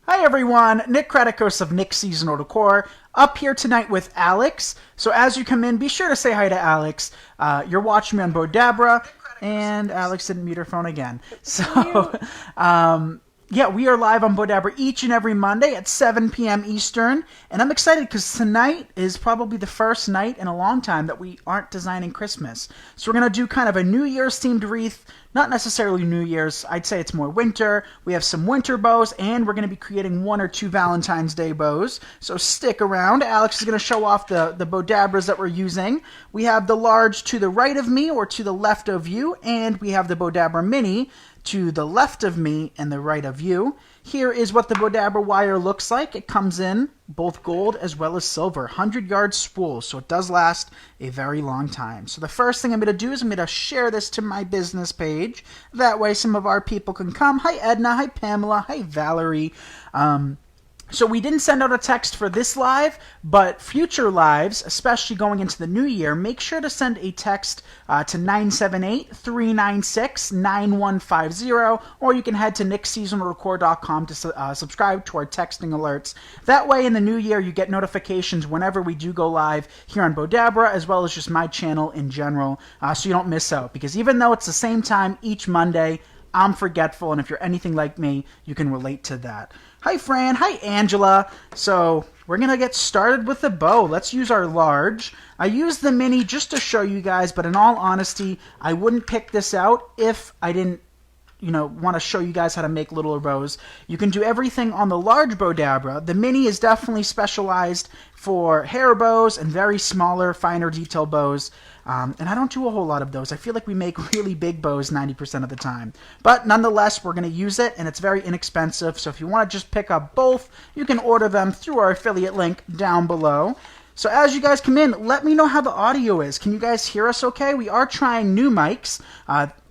Hi everyone, Nick Kratikos of Nick's Seasonal Decor, up here tonight with Alex. So as you come in, be sure to say hi to Alex. You're watching me on Bowdabra, and Alex didn't mute her phone again. So, yeah, we are live on Bowdabra each and every Monday at 7 p.m. Eastern, and I'm excited because tonight is probably the first night in a long time that we aren't designing Christmas. So we're going to do kind of a New Year's themed wreath, not necessarily New Year's, I'd say it's more winter. We have some winter bows, and we're going to be creating 1 or 2 Valentine's Day bows, so stick around. Alex is going to show off the Bowdabras that we're using. We have the large to the right of me or to the left of you, and we have the Bowdabra Mini to the left of me and the right of you. Here is what the Bowdabra wire looks like. It comes in both gold as well as silver, 100-yard spool, so it does last a very long time. So the first thing I'm going to do is I'm going to share this to my business page. That way some of our people can come. Hi Edna, hi Pamela, hi Valerie. So we didn't send out a text for this live, but future lives, especially going into the new year, make sure to send a text to 978-396-9150, or you can head to nickseasonalrecord.com to subscribe to our texting alerts. That way in the new year you get notifications whenever we do go live here on Bowdabra, as well as just my channel in general, so you don't miss out. Because even though it's the same time each Monday, I'm forgetful, and if you're anything like me, you can relate to that. Hi Fran, hi Angela. So we're going to get started with the bow. Let's use our large. I used the mini just to show you guys, but in all honesty, I wouldn't pick this out if I didn't want to show you guys how to make littler bows. You can do everything on the large Bowdabra. The mini is definitely specialized for hair bows and very smaller, finer detail bows. And I don't do a whole lot of those. I feel like we make really big bows 90% of the time. But nonetheless, we're going to use it, and it's very inexpensive. So if you want to just pick up both, you can order them through our affiliate link down below. So as you guys come in, let me know how the audio is. Can you guys hear us okay? We are trying new mics.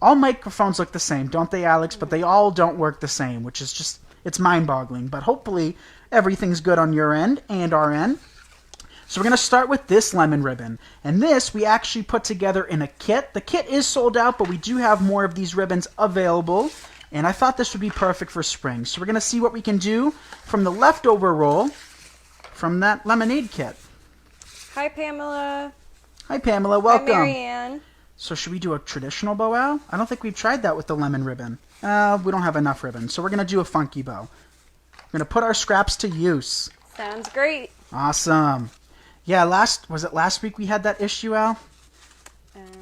All microphones look the same, don't they, Alex? But they all don't work the same, which is just, it's mind-boggling. But hopefully everything's good on your end and our end. So we're going to start with this lemon ribbon. And this we actually put together in a kit. The kit is sold out, but we do have more of these ribbons available. And I thought this would be perfect for spring. So we're going to see what we can do from the leftover roll from that lemonade kit. Hi, Pamela. Hi, Pamela. Welcome. Hi, Marianne. So should we do a traditional bow, Al? I don't think we've tried that with the lemon ribbon. We don't have enough ribbon, so we're going to do a funky bow. We're going to put our scraps to use. Sounds great. Awesome. Yeah, was it last week we had that issue, Al?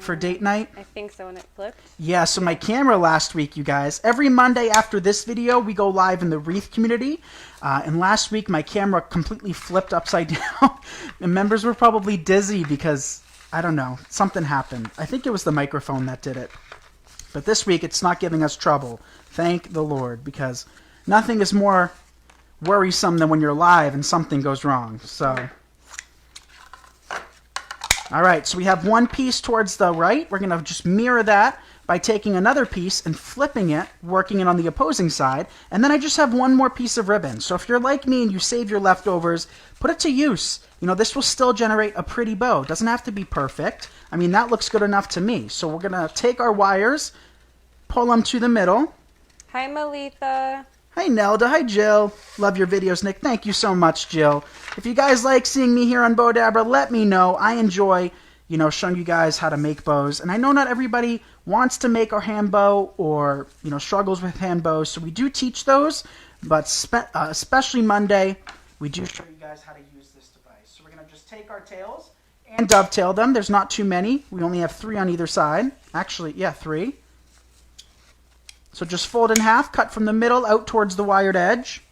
For date night? I think so, and it flipped. Yeah, so my camera last week, you guys. Every Monday after this video, we go live in the Wreath community. And last week, my camera completely flipped upside down. And members were probably dizzy because, I don't know, something happened. I think it was the microphone that did it. But this week, it's not giving us trouble. Thank the Lord, because nothing is more worrisome than when you're live and something goes wrong. So, all right, so we have one piece towards the right. We're going to just mirror that by taking another piece and flipping it, working it on the opposing side. And then I just have one more piece of ribbon. So if you're like me and you save your leftovers, put it to use. This will still generate a pretty bow. It doesn't have to be perfect. I mean, that looks good enough to me. So we're going to take our wires, pull them to the middle. Hi, Melitha. Hi, Nelda. Hi, Jill. Love your videos, Nick. Thank you so much, Jill. If you guys like seeing me here on Bowdabra, let me know. I enjoy, showing you guys how to make bows. And I know not everybody wants to make a hand bow or, struggles with hand bows. So we do teach those, but especially Monday, we do show you guys how to use this device. So we're going to just take our tails and dovetail them. There's not too many. We only have 3 on either side. Actually, yeah, 3. So just fold in half, cut from the middle out towards the wired edge.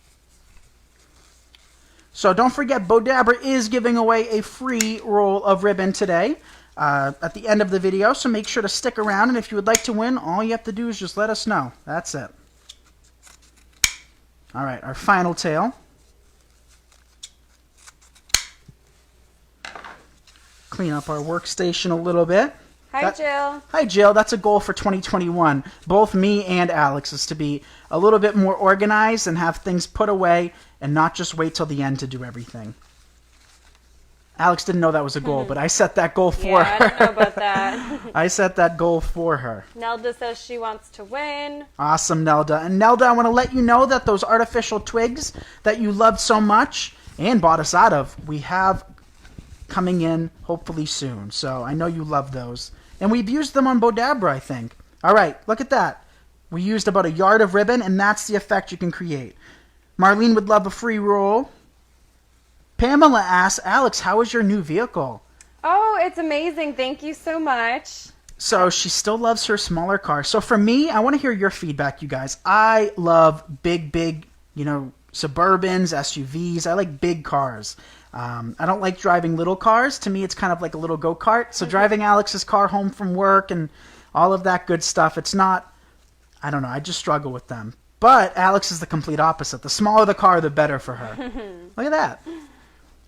So don't forget, Bowdabra is giving away a free roll of ribbon today at the end of the video. So make sure to stick around. And if you would like to win, all you have to do is just let us know. That's it. All right, our final tail. Clean up our workstation a little bit. Hi, Jill. Hi, Jill. That's a goal for 2021. Both me and Alex is to be a little bit more organized and have things put away and not just wait till the end to do everything. Alex didn't know that was a goal, but I set that goal for Yeah, her. I don't know about that. I set that goal for her. Nelda says she wants to win. Awesome, Nelda. And Nelda, I want to let you know that those artificial twigs that you loved so much and bought us out of, we have coming in hopefully soon. So I know you love those. And we've used them on Bowdabra, I think. All right, look at that. We used about a yard of ribbon, and that's the effect you can create. Marlene would love a free roll. Pamela asks, Alex, how is your new vehicle? Oh, it's amazing. Thank you so much. So she still loves her smaller car. So for me, I want to hear your feedback, you guys. I love big, Suburbans, SUVs. I like big cars. I don't like driving little cars. To me, it's kind of like a little go-kart. So driving Alex's car home from work and all of that good stuff, it's not, I don't know, I just struggle with them. But Alex is the complete opposite. The smaller the car, the better for her. Look at that.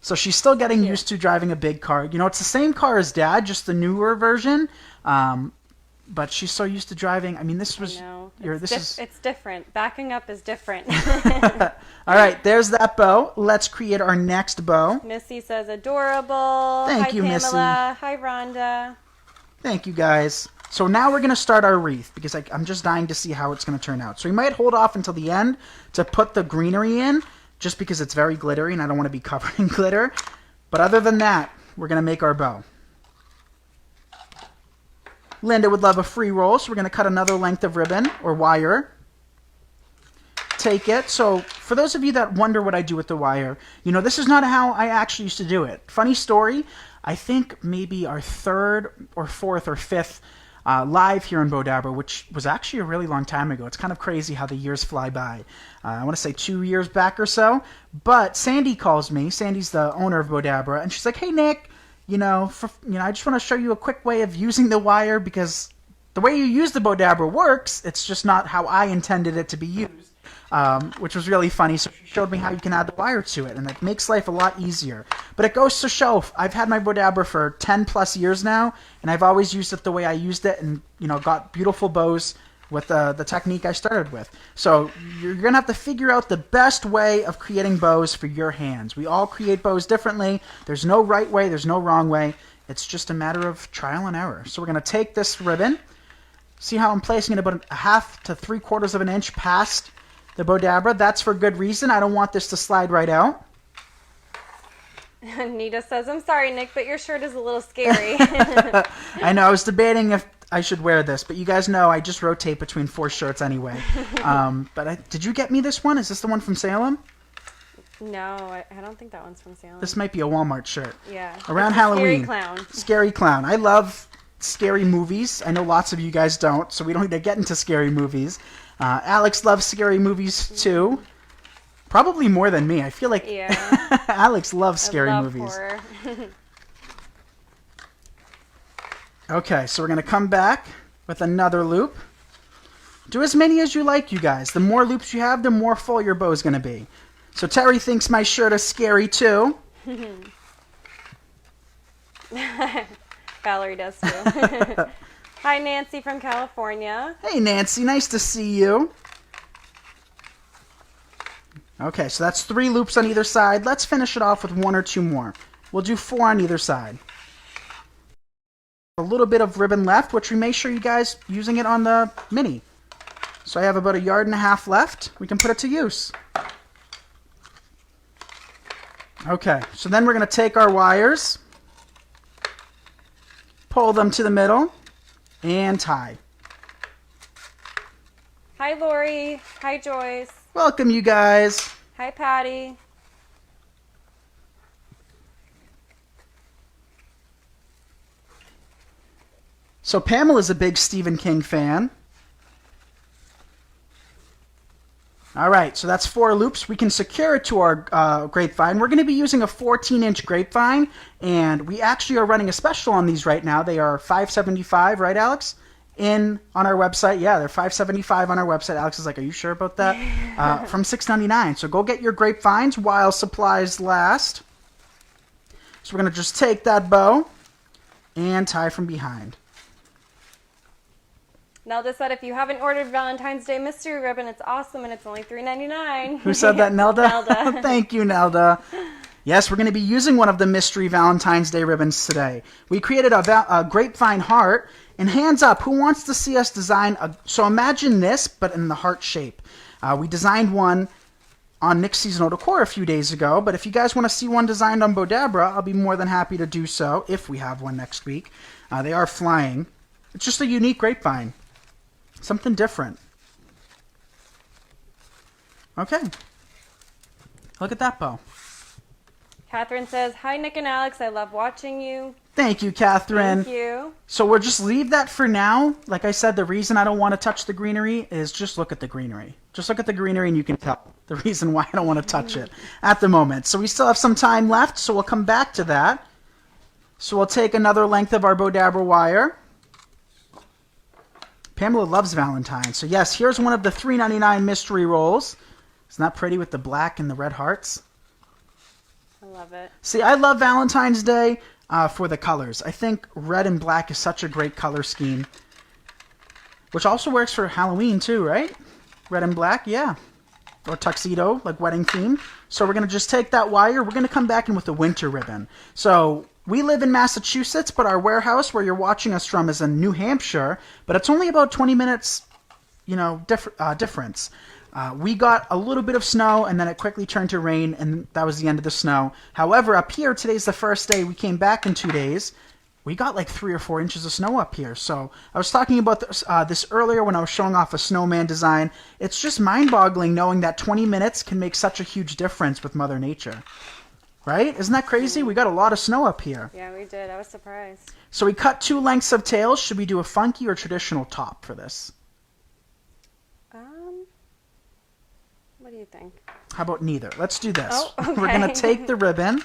So she's still getting used to driving a big car. You know, it's the same car as Dad, just the newer version. But she's so used to driving. I mean, this was It's different. Backing up is different. All right, there's that bow. Let's create our next bow. Missy says adorable. Thank you, Pamela. Missy. Hi, Rhonda. Thank you, guys. So now we're going to start our wreath because I'm just dying to see how it's going to turn out. So we might hold off until the end to put the greenery in just because it's very glittery and I don't want to be covered in glitter. But other than that, we're going to make our bow. Linda would love a free roll, so we're going to cut another length of ribbon or wire. Take it. So for those of you that wonder what I do with the wire, you know, this is not how I actually used to do it. Funny story, I think maybe our third or fourth or fifth live here in Bowdabra, which was actually a really long time ago. It's kind of crazy how the years fly by. I want to say 2 years back or so. But Sandy calls me. Sandy's the owner of Bowdabra, and she's like, "Hey, Nick, I just want to show you a quick way of using the wire because the way you use the Bowdabra works. It's just not how I intended it to be used." Which was really funny. So she showed me how you can add the wire to it, and it makes life a lot easier. But it goes to show, I've had my Bowdabra for 10 plus years now, and I've always used it the way I used it, and got beautiful bows with the technique I started with. So you're gonna have to figure out the best way of creating bows for your hands. We all create bows differently. There's no right way. There's no wrong way. It's just a matter of trial and error. So we're gonna take this ribbon. See how I'm placing it about a half to 3/4 of an inch past the Bowdabra. That's for good reason. I don't want this to slide right out. Nita says, I'm sorry, Nick, but your shirt is a little scary. I know. I was debating if I should wear this, but you guys know I just rotate between 4 shirts anyway. Did you get me this one? Is this the one from Salem? No, I don't think that one's from Salem. This might be a Walmart shirt. Yeah. Around Halloween. Scary clown. Scary clown. I love scary movies. I know lots of you guys don't, so we don't need to get into scary movies. Alex loves scary movies too. Probably more than me. I feel like Alex loves scary movies. Horror. Okay, so we're going to come back with another loop. Do as many as you like, you guys. The more loops you have, the more full your bow is going to be. So Terry thinks my shirt is scary too. Valerie does too. Hi, Nancy from California. Hey, Nancy. Nice to see you. Okay, so that's 3 loops on either side. Let's finish it off with 1 or 2 more. We'll do 4 on either side. A little bit of ribbon left, which we may show you guys using it on the Mini. So I have about 1.5 yards left. We can put it to use. Okay, so then we're going to take our wires, pull them to the middle, and tie. Hi, Lori. Hi, Joyce. Welcome, you guys. Hi, Patty. So Pamela's a big Stephen King fan. All right, so that's 4 loops. We can secure it to our grapevine. We're going to be using a 14-inch grapevine, and we actually are running a special on these right now. They are $5.75, right, Alex? On our website. Yeah, they're $5.75 on our website. Alex is like, are you sure about that? From $6.99. So go get your grapevines while supplies last. So we're going to just take that bow and tie from behind. Nelda said, if you haven't ordered Valentine's Day mystery ribbon, it's awesome and it's only $3.99. Who said that, Nelda? Nelda. Thank you, Nelda. Yes, we're going to be using one of the mystery Valentine's Day ribbons today. We created a grapevine heart, and hands up, who wants to see us design so imagine this, but in the heart shape. We designed one on Nick's Seasonal Decor a few days ago, but if you guys want to see one designed on Bowdabra, I'll be more than happy to do so, if we have one next week. They are flying. It's just a unique grapevine. Something different. Okay. Look at that bow. Catherine says, "Hi, Nick and Alex. I love watching you." Thank you, Catherine. Thank you. So we'll just leave that for now. Like I said, the reason I don't want to touch the greenery is just look at the greenery. Just look at the greenery and you can tell the reason why I don't want to touch it at the moment. So we still have some time left, so we'll come back to that. So we'll take another length of our Bowdabra wire. Pamela loves Valentine. So yes, here's one of the $3.99 mystery rolls. Isn't that pretty with the black and the red hearts? I love it. See, I love Valentine's Day for the colors. I think red and black is such a great color scheme. Which also works for Halloween too, right? Red and black, yeah. Or tuxedo, like wedding theme. So we're going to just take that wire. We're going to come back in with a winter ribbon. So we live in Massachusetts, but our warehouse where you're watching us from is in New Hampshire. But it's only about 20 minutes, difference. We got a little bit of snow, and then it quickly turned to rain, and that was the end of the snow. However, up here, today's the first day. We came back in 2 days. We got like 3 or 4 inches of snow up here. So I was talking about this earlier when I was showing off a snowman design. It's just mind-boggling knowing that 20 minutes can make such a huge difference with Mother Nature. Right? Isn't that crazy? We got a lot of snow up here. Yeah, we did. I was surprised. So we cut 2 lengths of tails. Should we do a funky or traditional top for this? What do you think? How about neither? Let's do this. Oh, okay. We're going to take the ribbon,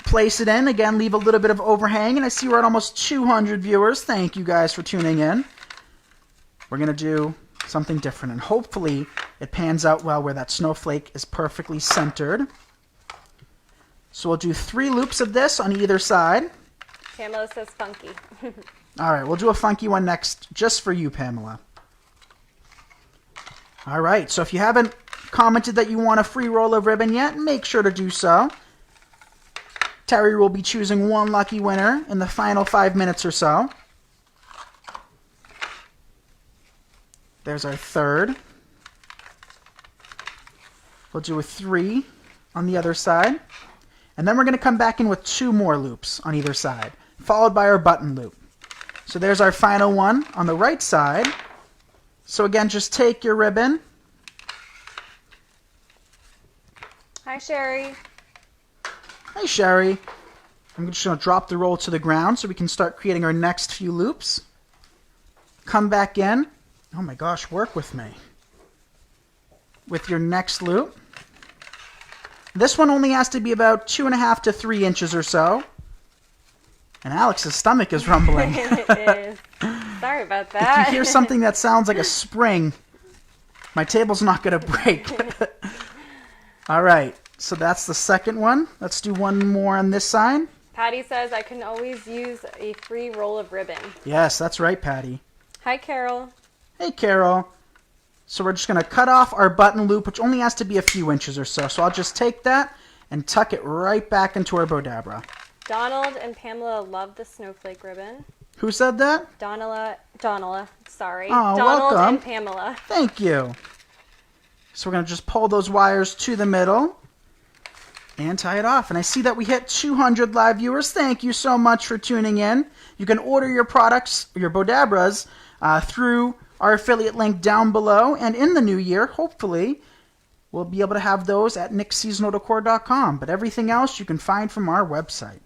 place it in. Again, leave a little bit of overhang. And I see we're at almost 200 viewers. Thank you guys for tuning in. We're going to do something different. And hopefully it pans out well where that snowflake is perfectly centered. So we'll do 3 loops of this on either side. Pamela says funky. All right, we'll do a funky one next just for you, Pamela. All right, so if you haven't commented that you want a free roll of ribbon yet, make sure to do so. Terry will be choosing one lucky winner in the final 5 minutes or so. There's our third. We'll do a 3 on the other side. And then we're going to come back in with 2 more loops on either side, followed by our button loop. So there's our final one on the right side. So again, just take your ribbon. Hi, Sherry. Hey, Sherry. I'm just going to drop the roll to the ground so we can start creating our next few loops. Come back in. Oh my gosh, work with me. With your next loop. This one only has to be about 2.5 to 3 inches or so. And Alex's stomach is rumbling. It is. Sorry about that. If you hear something that sounds like a spring, my table's not going to break. All right, so that's the second one. Let's do one more on this side. Patty says, "I can always use a free roll of ribbon." Yes, that's right, Patty. Hi, Carol. Hey, Carol. So we're just going to cut off our button loop, which only has to be a few inches or so. So I'll just take that and tuck it right back into our Bowdabra. Donald and Pamela love the snowflake ribbon. Who said that? Donala, sorry. Oh, Donald welcome. and Pamela. Thank you. So we're going to just pull those wires to the middle and tie it off. And I see that we hit 200 live viewers. Thank you so much for tuning in. You can order your products, your Bowdabras, through our affiliate link down below. And in the new year, hopefully, we'll be able to have those at nickseasonaldecor.com. But everything else you can find from our website.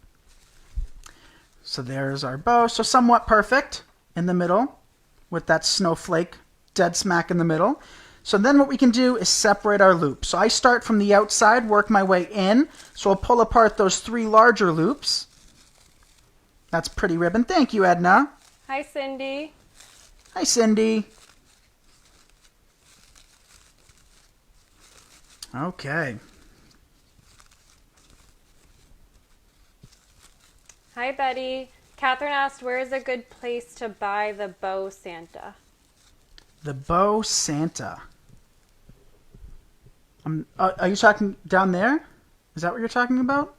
So there's our bow. So somewhat perfect in the middle with that snowflake dead smack in the middle. So then what we can do is separate our loops. So I start from the outside, work my way in. So I'll pull apart those 3 larger loops. That's pretty ribbon. Thank you, Edna. Hi, Cindy. Hi, Cindy. Okay. Hi, Betty. Catherine asked, where is a good place to buy the bow Santa? The bow Santa. Are you talking down there? Is that what you're talking about?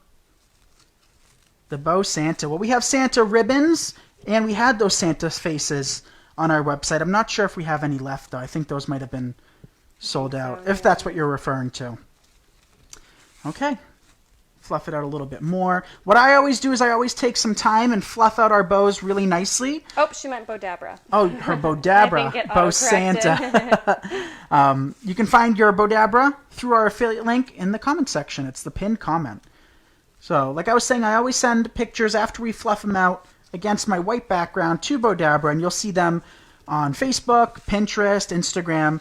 The Bow Santa. Well, we have Santa ribbons, and we had those Santa faces on our website. I'm not sure if we have any left, though. I think those might have been sold out, if that's what you're referring to. Okay. Fluff it out a little bit more. What I always do is I always take some time and fluff out our bows really nicely. Oh, she meant Bowdabra. Oh, her Bowdabra Bow Santa. You can find your Bowdabra through our affiliate link in the comment section. It's the pinned comment. So, like I was saying, I always send pictures after we fluff them out against my white background to Bowdabra, and you'll see them on Facebook, Pinterest, Instagram.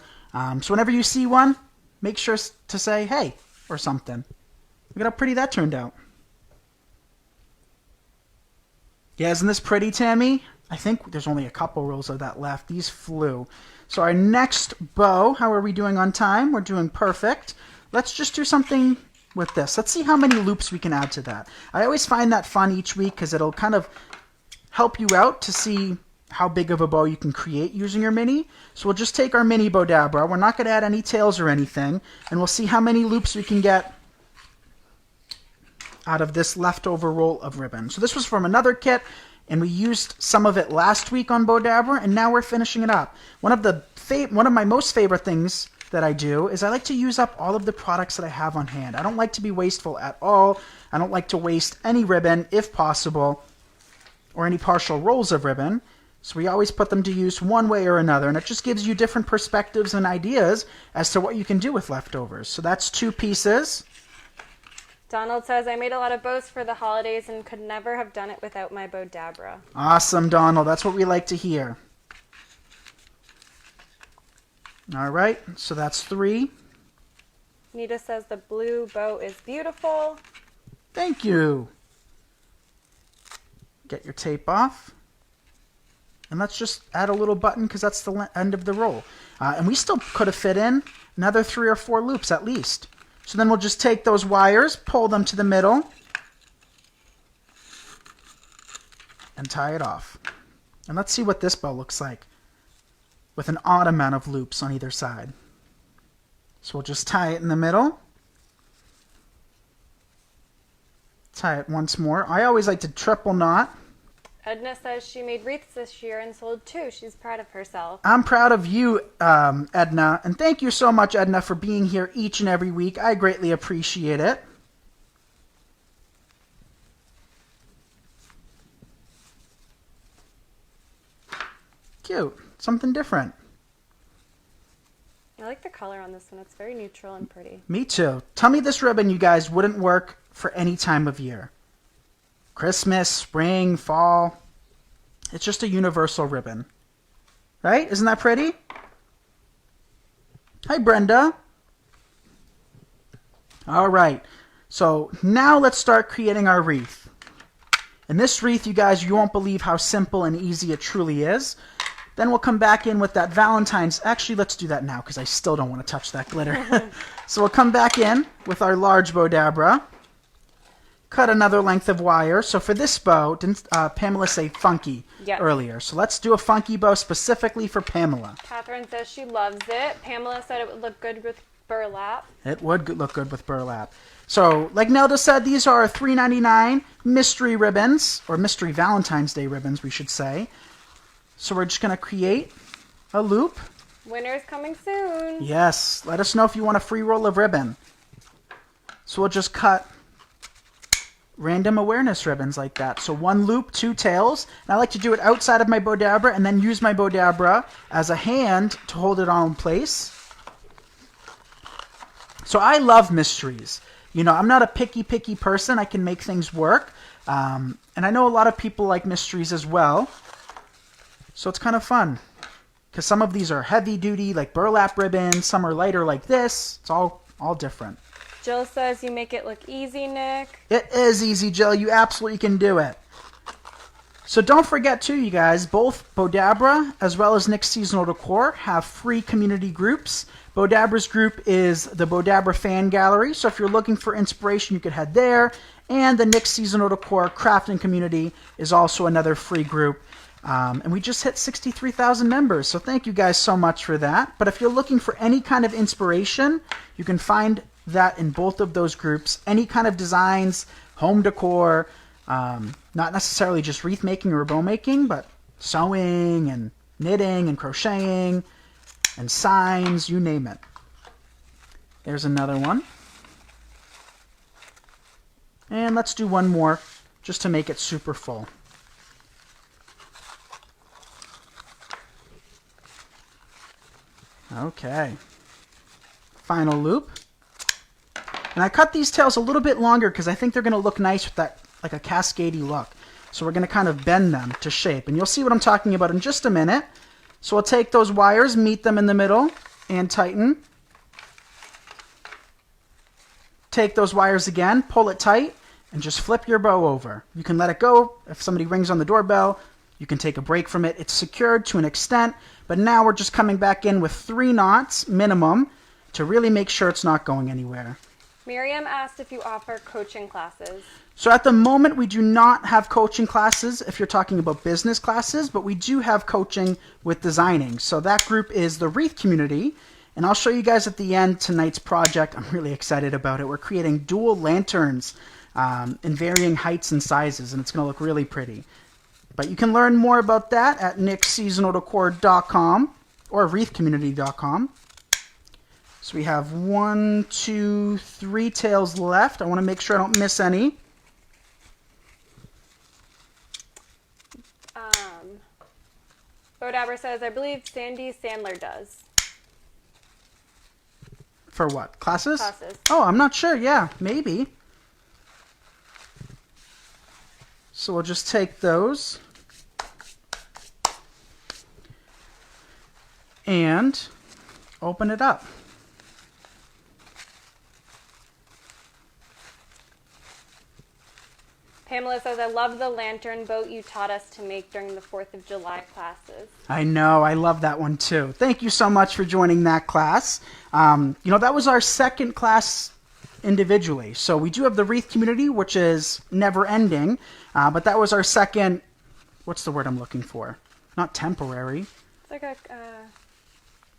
So whenever you see one, make sure to say, hey, or something. Look at how pretty that turned out. Yeah, isn't this pretty, Tammy? I think there's only a couple rows of that left. These flew. So our next bow, how are we doing on time? We're doing perfect. Let's just do something with this. Let's see how many loops we can add to that. I always find that fun each week because it'll kind of help you out to see how big of a bow you can create using your mini. So we'll just take our mini Bowdabra. We're not going to add any tails or anything. And we'll see how many loops we can get out of this leftover roll of ribbon. So this was from another kit, and we used some of it last week on Bowdabra, and now we're finishing it up. One of my most favorite things that I do is I like to use up all of the products that I have on hand. I don't like to be wasteful at all. I don't like to waste any ribbon if possible, or any partial rolls of ribbon. So we always put them to use one way or another, and it just gives you different perspectives and ideas as to what you can do with leftovers. So that's 2 pieces. Donald says, I made a lot of bows for the holidays and could never have done it without my Bowdabra. Awesome, Donald. That's what we like to hear. All right, so that's 3. Nita says the blue bow is beautiful. Thank you. Get your tape off. And let's just add a little button because that's the end of the roll. And we still could have fit in another 3 or 4 loops at least. So then we'll just take those wires, pull them to the middle, and tie it off. And let's see what this bow looks like with an odd amount of loops on either side. So we'll just tie it in the middle. Tie it once more. I always like to triple knot. Edna says she made wreaths this year and sold 2. She's proud of herself. I'm proud of you, Edna. And thank you so much, Edna, for being here each and every week. I greatly appreciate it. Cute. Something different. I like the color on this one. It's very neutral and pretty. Me too. Tell me this ribbon, you guys, wouldn't work for any time of year. Christmas, spring, fall. It's just a universal ribbon. Right? Isn't that pretty? Hi, Brenda. All right. So now let's start creating our wreath. And this wreath, you guys, you won't believe how simple and easy it truly is. Then we'll come back in with that Valentine's. Actually, let's do that now because I still don't want to touch that glitter. So we'll come back in with our large Bowdabra. Cut another length of wire. So for this bow, didn't Pamela say funky earlier? So let's do a funky bow specifically for Pamela. Catherine says she loves it. Pamela said it would look good with burlap. It would look good with burlap. So, like Nelda said, these are $3.99 mystery ribbons, or mystery Valentine's Day ribbons, we should say. So we're just going to create a loop. Winter's coming soon. Yes. Let us know if you want a free roll of ribbon. So we'll just cut random awareness ribbons like that. So 1 loop, 2 tails. And I like to do it outside of my Bowdabra and then use my Bowdabra as a hand to hold it all in place. So I love mysteries. You know, I'm not a picky person. I can make things work. And I know a lot of people like mysteries as well. So it's kind of fun. Because some of these are heavy duty, like burlap ribbon. Some are lighter like this. It's all different. Jill says you make it look easy, Nick. It is easy, Jill. You absolutely can do it. So don't forget, too, you guys, both Bowdabra as well as Nick's Seasonal Decor have free community groups. Bowdabra's group is the Bowdabra Fan Gallery. So if you're looking for inspiration, you could head there. And the Nick's Seasonal Decor Crafting Community is also another free group. And we just hit 63,000 members. So thank you guys so much for that. But if you're looking for any kind of inspiration, you can find that in both of those groups. Any kind of designs, home decor, Not necessarily just wreath making or bow making, but sewing and knitting and crocheting and signs, you name it. There's another one. And let's do one more just to make it super full. Okay. Final loop. And I cut these tails a little bit longer because I think they're going to look nice with that, like a cascadey look. So we're going to kind of bend them to shape. And you'll see what I'm talking about in just a minute. So we'll take those wires, meet them in the middle, and tighten. Take those wires again, pull it tight, and just flip your bow over. You can let it go. If somebody rings on the doorbell, you can take a break from it. It's secured to an extent, but now we're just coming back in with 3 knots minimum to really make sure it's not going anywhere. Miriam asked if you offer coaching classes. So at the moment, we do not have coaching classes if you're talking about business classes, but we do have coaching with designing. So that group is the Wreath community, and I'll show you guys at the end tonight's project. I'm really excited about it. We're creating dual lanterns in varying heights and sizes, and it's going to look really pretty. But you can learn more about that at nicksseasonaldecor.com or wreathcommunity.com. So we have 1, 2, 3 tails left. I want to make sure I don't miss any. Bowdabra says, I believe Sandy Sandler does. For what? Classes? Classes. Oh, I'm not sure. Yeah, maybe. So we'll just take those and open it up. Pamela says, I love the lantern boat you taught us to make during the 4th of July classes. I know. I love that one too. Thank you so much for joining that class. That was our second class individually. So we do have the Wreath community, which is never ending. But that was our second, what's the word I'm looking for? Not temporary. It's like a...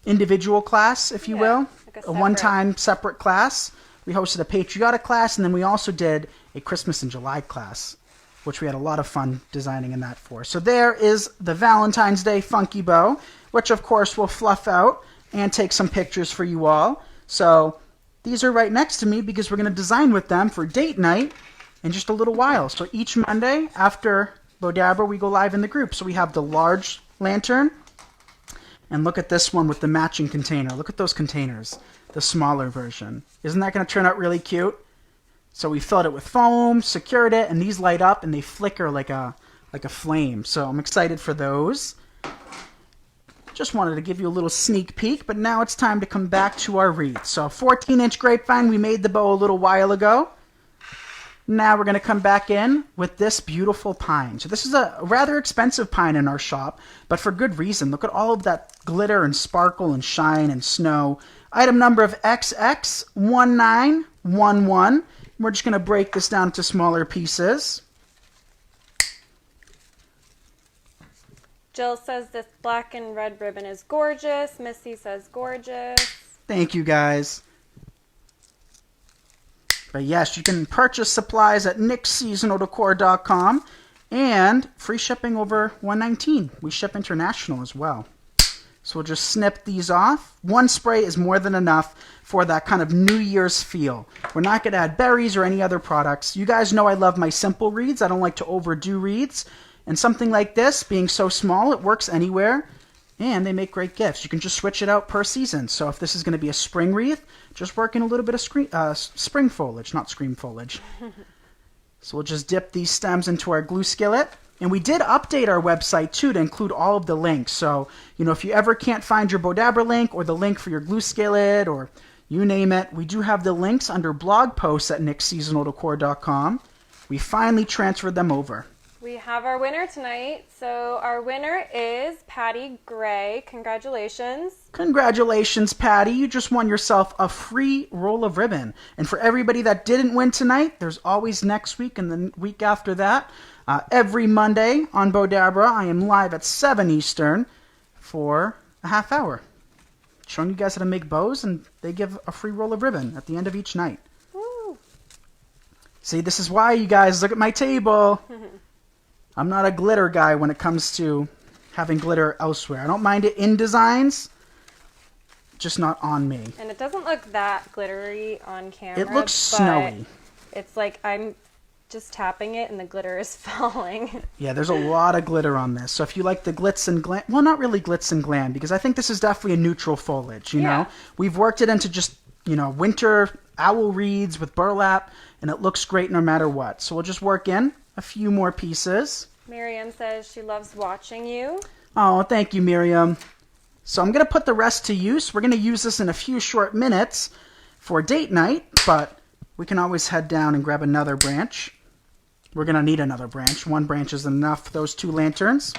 individual class, if you will. Like a one-time separate class. We hosted a patriotic class, and then we also did a Christmas in July class, which we had a lot of fun designing in that for. So there is the Valentine's Day funky bow, which of course we'll fluff out and take some pictures for you all. So these are right next to me because we're going to design with them for date night in just a little while. So each Monday after Bowdabra, we go live in the group. So we have the large lantern, and look at this one with the matching container. Look at those containers, the smaller version. Isn't that going to turn out really cute? So we filled it with foam, secured it, and these light up and they flicker like a flame. So I'm excited for those. Just wanted to give you a little sneak peek, but now it's time to come back to our wreath. So 14-inch grapevine, we made the bow a little while ago. Now we're going to come back in with this beautiful pine. So this is a rather expensive pine in our shop, but for good reason. Look at all of that glitter and sparkle and shine and snow. Item number of XX1911. We're just going to break this down into smaller pieces. Jill says this black and red ribbon is gorgeous. Missy says gorgeous. Thank you, guys. But yes, you can purchase supplies at nicksseasonaldecor.com and free shipping over $119. We ship international as well. So we'll just snip these off. One spray is more than enough for that kind of New Year's feel. We're not going to add berries or any other products. You guys know I love my simple wreaths. I don't like to overdo wreaths. And something like this, being so small, it works anywhere. And they make great gifts. You can just switch it out per season. So if this is going to be a spring wreath, just work in a little bit of spring foliage, not scream foliage. So we'll just dip these stems into our glue skillet. And we did update our website, too, to include all of the links. So, if you ever can't find your Bowdabra link or the link for your glue skillet or you name it, we do have the links under blog posts at nicksseasonaldecor.com. We finally transferred them over. We have our winner tonight. So our winner is Patty Gray. Congratulations. Congratulations, Patty. You just won yourself a free roll of ribbon. And for everybody that didn't win tonight, there's always next week and the week after that. Every Monday on Bowdabra, I am live at 7 Eastern for a half hour, showing you guys how to make bows, and they give a free roll of ribbon at the end of each night. Woo. See, this is why, you guys, look at my table. I'm not a glitter guy when it comes to having glitter elsewhere. I don't mind it in designs, just not on me. And it doesn't look that glittery on camera. It looks snowy. It's like I'm just tapping it and the glitter is falling. Yeah, there's a lot of glitter on this. So if you like the glitz and glam, well, not really glitz and glam, because I think this is definitely a neutral foliage, you know? We've worked it into just, winter owl reeds with burlap, and it looks great no matter what. So we'll just work in a few more pieces. Miriam says she loves watching you. Oh, thank you, Miriam. So I'm going to put the rest to use. We're going to use this in a few short minutes for date night, but we can always head down and grab another branch. We're going to need another branch. One branch is enough for those 2 lanterns.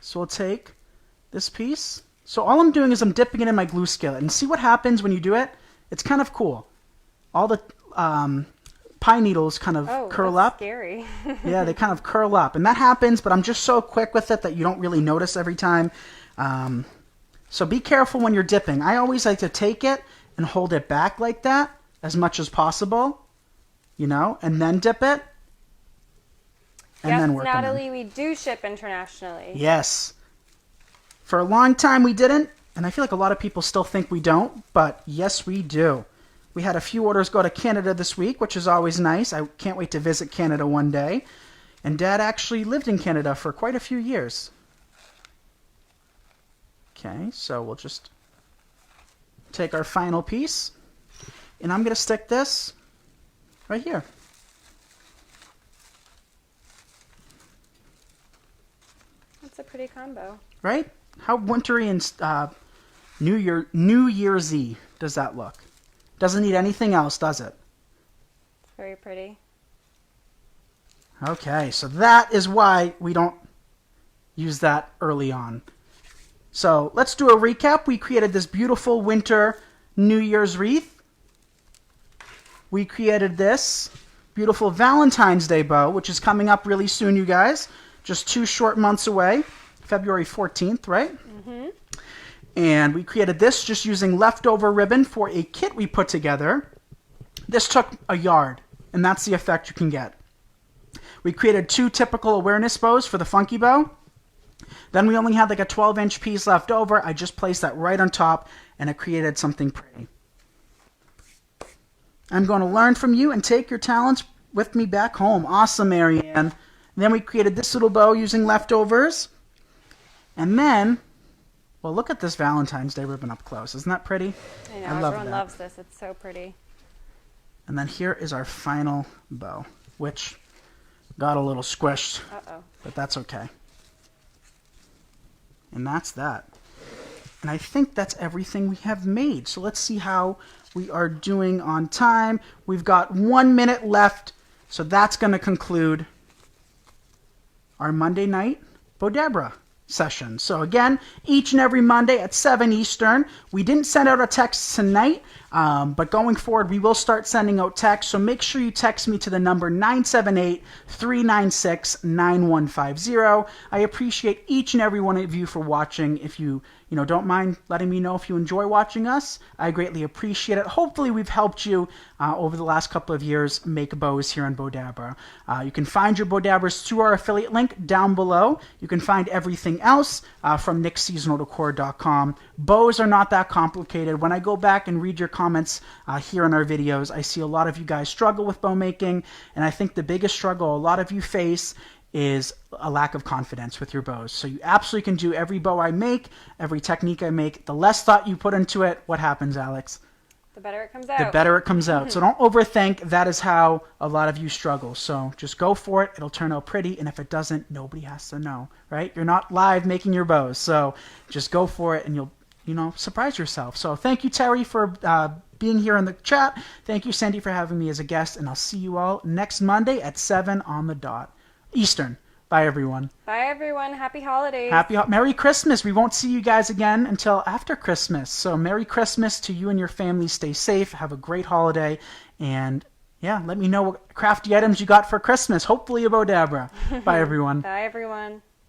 So we'll take this piece. So all I'm doing is I'm dipping it in my glue skillet. And see what happens when you do it? It's kind of cool. All the pine needles kind of curl that's up. Scary. Yeah, they kind of curl up. And that happens, but I'm just so quick with it that you don't really notice every time. So be careful when you're dipping. I always like to take it and hold it back like that as much as possible, and then dip it. And then work on it. Natalie, we do ship internationally. Yes. For a long time we didn't, and I feel like a lot of people still think we don't, but yes, we do. We had a few orders go to Canada this week, which is always nice. I can't wait to visit Canada one day. And Dad actually lived in Canada for quite a few years. Okay, so we'll just take our final piece, and I'm going to stick this right here. That's a pretty combo. Right? How wintry and New Year's-y does that look? Doesn't need anything else, does it? It's very pretty. Okay, so that is why we don't use that early on. So let's do a recap. We created this beautiful winter New Year's wreath. We created this beautiful Valentine's Day bow, which is coming up really soon, you guys. Just 2 short months away. February 14th, right? Mm-hmm. And we created this just using leftover ribbon for a kit we put together. This took a yard, and that's the effect you can get. We created 2 typical awareness bows for the funky bow. Then we only had like a 12-inch piece left over. I just placed that right on top, and it created something pretty. I'm going to learn from you and take your talents with me back home. Awesome, Marianne. And then we created this little bow using leftovers. And then, well, look at this Valentine's Day ribbon up close. Isn't that pretty? I know, everyone loves this. It's so pretty. And then here is our final bow, which got a little squished. Uh-oh. But that's okay. And that's that. And I think that's everything we have made. So let's see how we are doing on time. We've got 1 minute left. So that's going to conclude our Monday night Bowdabra session. So again, each and every Monday at 7 Eastern. We didn't send out a text tonight, but going forward, we will start sending out texts. So make sure you text me to the number 978-396-9150. I appreciate each and every one of you for watching. If you don't mind letting me know if you enjoy watching us, I greatly appreciate it. Hopefully we've helped you over the last couple of years make bows here on Bowdabra. You can find your Bowdabras through our affiliate link down below. You can find everything else from nickseasonaldecor.com. Bows are not that complicated. When I go back and read your comments here in our videos, I see a lot of you guys struggle with bow making, and I think the biggest struggle a lot of you face is a lack of confidence with your bows. So you absolutely can do every bow I make, every technique I make. The less thought you put into it, what happens, Alex? The better it comes out. The better it comes out. So don't overthink. That is how a lot of you struggle. So just go for it. It'll turn out pretty. And if it doesn't, nobody has to know, right? You're not live making your bows. So just go for it and you'll, surprise yourself. So thank you, Terry, for being here in the chat. Thank you, Sandy, for having me as a guest. And I'll see you all next Monday at 7 on the dot. Eastern. Bye, everyone. Bye, everyone. Happy holidays. Merry Christmas. We won't see you guys again until after Christmas. So Merry Christmas to you and your family. Stay safe. Have a great holiday. And, yeah, let me know what crafty items you got for Christmas. Hopefully a Bowdabra. Bye, everyone. Bye, everyone.